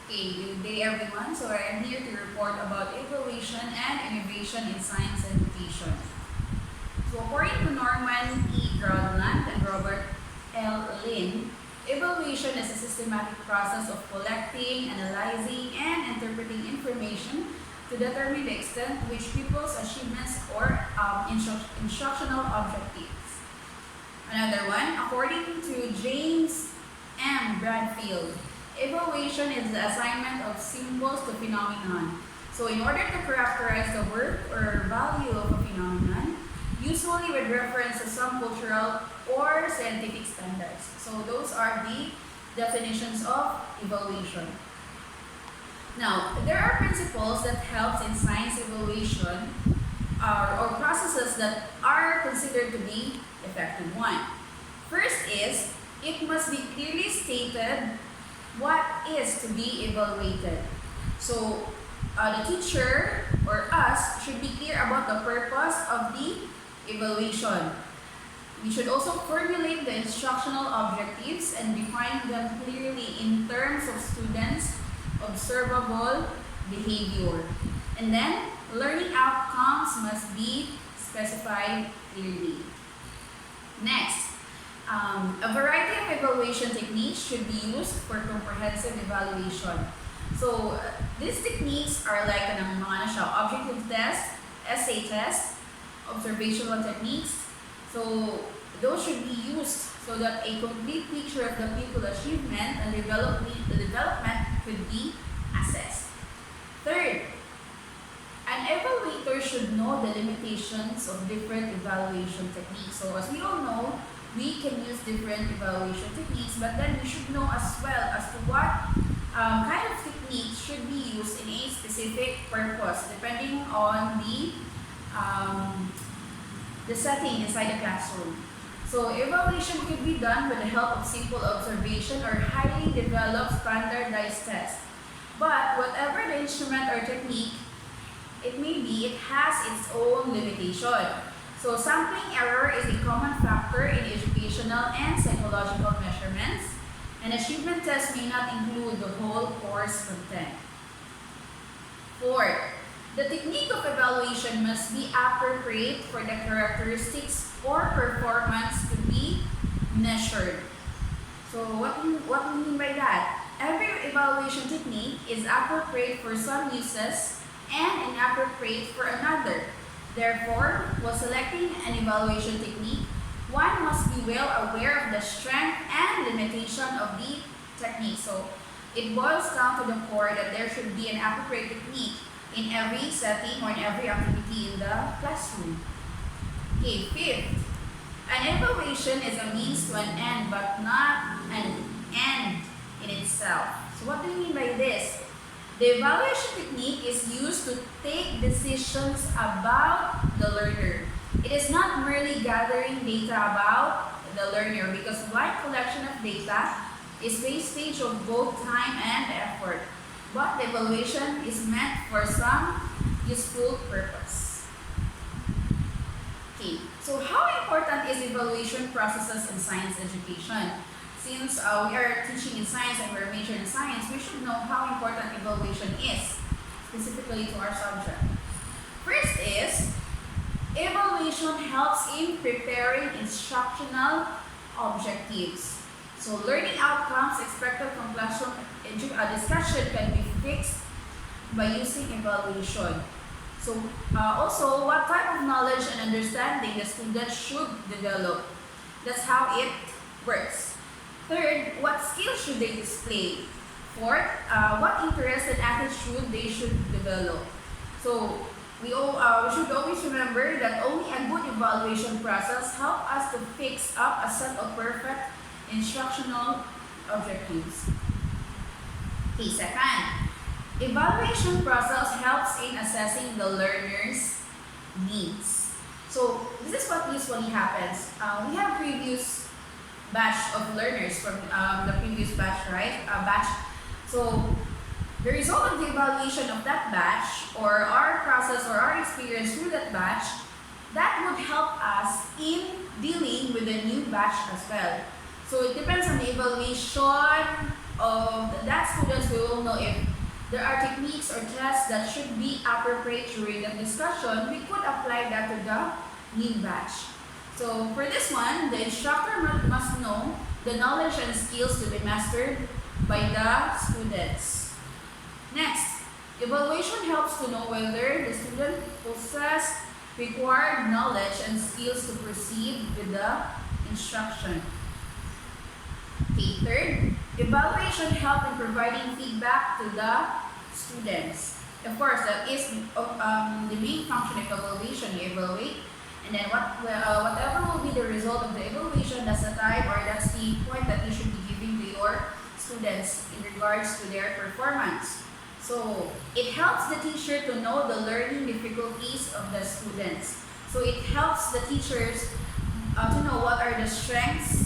Okay, good day everyone. So I am here to report about evaluation and innovation in science education. So according to Norman E. Grodland and Robert L. Lin, evaluation is a systematic process of collecting, analyzing, and interpreting information to determine the extent to which people's achievements or instructional objectives. Another one, according to James M. Bradfield, evaluation is the assignment of symbols to phenomenon. So in order to characterize the work or value of a phenomenon, usually with reference to some cultural or scientific standards. So those are the definitions of evaluation. Now, there are principles that help in science evaluation or processes that are considered to be effective. One, first is it must be clearly stated what is to be evaluated. So the teacher or us should be clear about the purpose of the evaluation. We should also formulate the instructional objectives and define them clearly in terms of students' observable behavior. And then, learning outcomes must be specified clearly. Next, a variety of evaluation techniques should be used for comprehensive evaluation. So, these techniques are like objective test, essay test, observational techniques. So, those should be used so that a complete picture of the pupil achievement and development could be assessed. Third, an evaluator should know the limitations of different evaluation techniques. So as we all know, we can use different evaluation techniques, but then we should know as well as to what kind of techniques should be used in a specific purpose, depending on the setting inside the classroom. So evaluation could be done with the help of simple observation or highly developed standardized tests. But whatever the instrument or technique it may be, it has its own limitation. So sampling error is a common factor in educational and psychological measurements, and achievement tests may not include the whole course content. Fourth, the technique of evaluation must be appropriate for the characteristics or performance to be measured. So what do we mean by that? Every evaluation technique is appropriate for some uses and inappropriate for another. Therefore, while selecting an evaluation technique, one must be well aware of the strength and limitation of the technique. So it boils down to the core that there should be an appropriate technique in every setting or in every activity in the classroom. Okay, fifth, an evaluation is a means to an end but not an end in itself. So what do you mean by this? The evaluation technique is used to take decisions about the learner. It is not merely gathering data about the learner because one collection of data is wastage of both time and effort. But the evaluation is meant for some useful purpose. Okay, so how important is evaluation processes in science education? Since we are teaching in science and we're majoring in science, we should know how important evaluation is, specifically to our subject. First is, evaluation helps in preparing instructional objectives. So learning outcomes expected from classroom discussion can be fixed by using evaluation. So also, what type of knowledge and understanding the student should develop. That's how it works. Third, what skills should they display? Fourth, what interest and attitude they should develop. So we should always remember that only a good evaluation process helps us to fix up a set of perfect instructional objectives. Okay, second, evaluation process helps in assessing the learner's needs. So this is what usually happens. We have previous batch of learners from the previous batch, right? So the result of the evaluation of that batch or our process or our experience through that batch, that would help us in dealing with the new batch as well. So it depends on the evaluation of that students, we will know if there are techniques or tests that should be appropriate during the discussion. We could apply that to the new batch. So for this one, the instructor must know the knowledge and skills to be mastered by the students. Next, evaluation helps to know whether the student possesses required knowledge and skills to proceed with the instruction. Okay, third, evaluation helps in providing feedback to the students. Of course, that is the main function of evaluation. You evaluate, and then whatever will be the result of the evaluation, that's the type or that's the point that you should be giving to your students in regards to their performance. So it helps the teacher to know the learning difficulties of the students. So it helps the teachers to know what are the strengths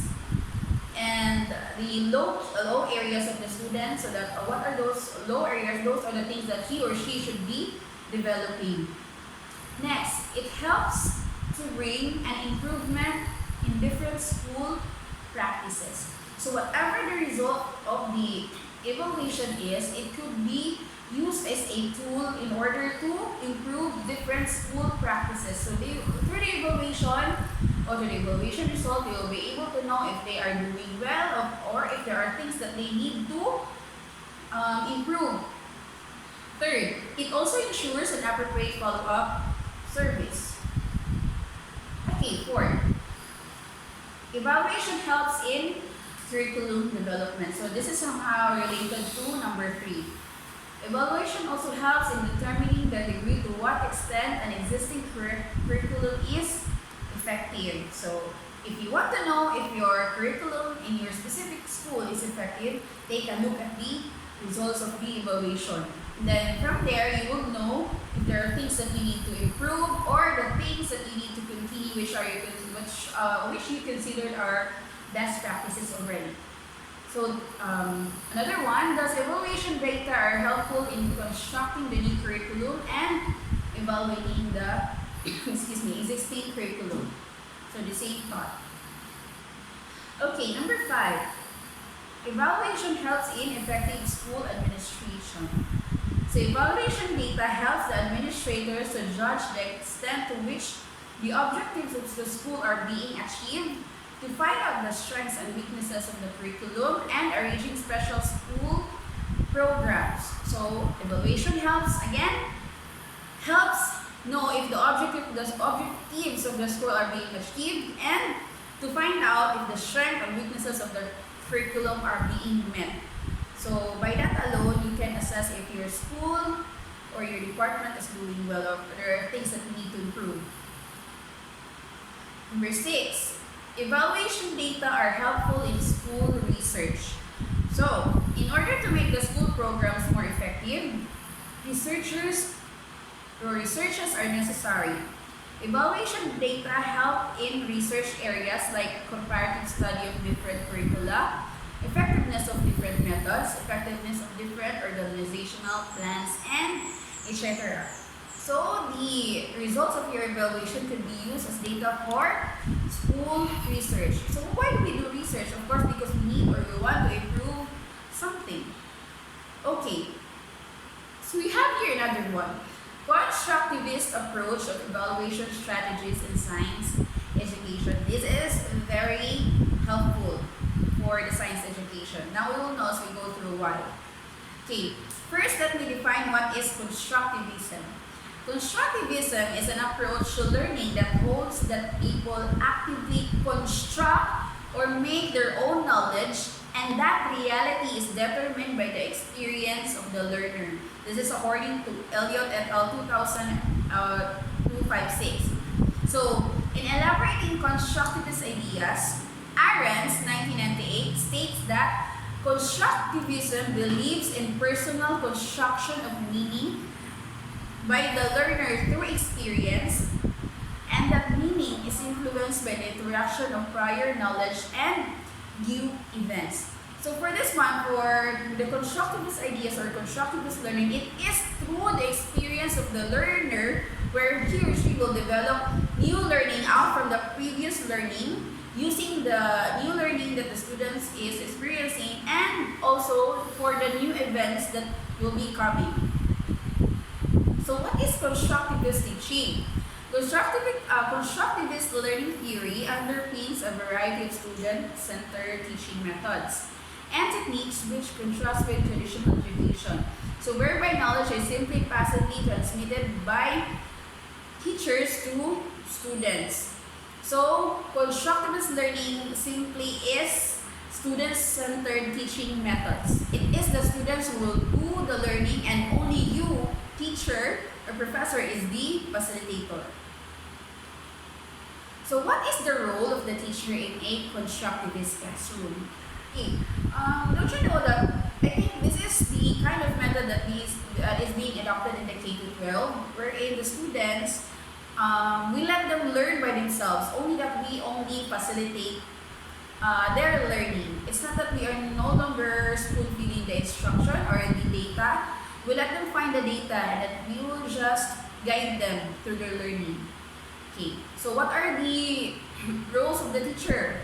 and the low areas of the student, so that what are those low areas, those are the things that he or she should be developing. Next, it helps to bring an improvement in different school practices. So whatever the result of the evaluation is, it could be used as a tool in order to improve different school practices. So through the evaluation or the evaluation result, you will be able to know if they are doing well or if there are things that they need to improve. Third, it also ensures an appropriate follow-up service. Okay, fourth, evaluation helps in curriculum development. So this is somehow related to number 3. Evaluation also helps in determining the degree to what extent an existing curriculum is effective. So if you want to know if your curriculum in your specific school is effective, take a look at the results of the evaluation. Then from there, you will know if there are things that you need to improve or the things that you need to continue, which you considered are best practices already. So another one, does evaluation data are helpful in constructing the new curriculum and evaluating the existing curriculum. So the same thought. Okay, number 5. Evaluation helps in effective school administration. So evaluation data helps the administrators to judge the extent to which the objectives of the school are being achieved, to find out the strengths and weaknesses of the curriculum, and arranging special school programs. So evaluation helps know if the objectives of the school are being achieved, and to find out if the strengths and weaknesses of the curriculum are being met. So by that alone, you can assess if your school or your department is doing well, or there are things that you need to improve. Number 6, evaluation data are helpful in school research. So, in order to make the school programs more effective, researches are necessary. Evaluation data help in research areas like comparative study of different curricula, effectiveness of different methods, effectiveness of different organizational plans, and etc. So the results of your evaluation could be used as data for school research. So why do we do research? Of course, because we need or we want to improve something. Okay, so we have here another one. Constructivist approach of evaluation strategies in science education. This is very helpful for the science education. Now we will know as we go through why. Okay, first let me define what is constructivism. Constructivism is an approach to learning that holds that people actively construct or make their own knowledge, and that reality is determined by the experience of the learner. This is according to Elliott et al. 256. So, in elaborating constructivist ideas, Ahrens, 1998, states that constructivism believes in personal construction of meaning by the learner through experience, and that meaning is influenced by the interaction of prior knowledge and new events. So for this one, for the constructivist ideas or constructivist learning, it is through the experience of the learner where he or she will develop new learning out from the previous learning, using the new learning that the students is experiencing, and also for the new events that will be coming. So what is constructivist teaching? Constructivist learning theory underpins a variety of student-centered teaching methods and techniques which contrast with traditional education. So whereby knowledge is simply passively transmitted by teachers to students. So constructivist learning simply is student-centered teaching methods. It is the students who will do the learning, and only you, teacher or professor, is the facilitator. So what is the role of the teacher in a constructivist classroom? Okay, don't you know that I think this is the kind of method that is being adopted in the K-12, wherein the students, we let them learn by themselves, only that we only facilitate their learning. It's not that we are no longer spoon-feeding the instruction or the data. We let them find the data, and that we will just guide them through their learning. Okay, so what are the roles of the teacher?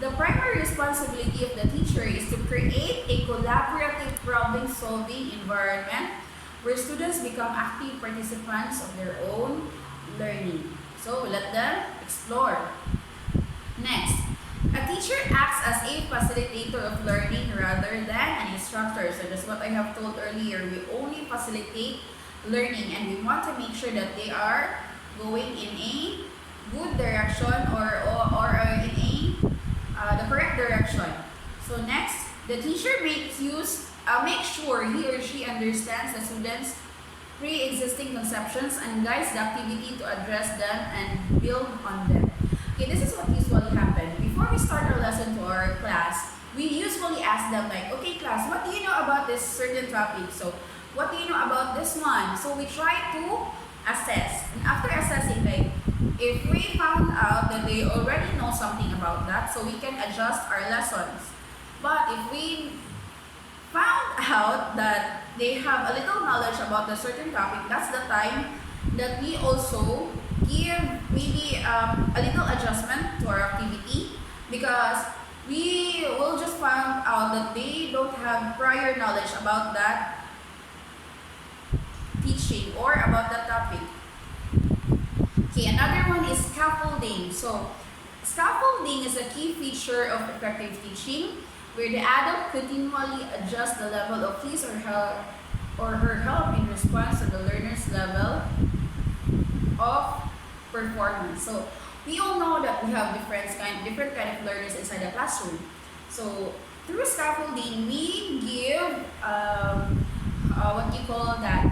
The primary responsibility of the teacher is to create a collaborative problem-solving environment where students become active participants of their own learning. So we let them explore. Next, a teacher acts as a facilitator of learning rather than an instructor. So that's what I have told earlier. We only facilitate learning, and we want to make sure that they are going in a good direction or in the correct direction. So next, the teacher make sure he or she understands the students' pre-existing conceptions and guides the activity to address them and build on them. Okay, this is what usually happens. Before we start our lesson to our class, we usually ask them like, okay class, what do you know about this certain topic? So, what do you know about this one? So we try to assess. And after assessing, like, if we found out that they already know something about that, so we can adjust our lessons. But if we found out that they have a little knowledge about a certain topic, that's the time that we also give maybe a little adjustment to our activity, because we will just find out that they don't have prior knowledge about that teaching or about that topic. Okay, another one is scaffolding. So scaffolding is a key feature of effective teaching, where the adult continually adjusts the level of his or her help in response to the learner's level of performance. So we all know that we have different kind of learners inside the classroom. So through scaffolding, we give what you call that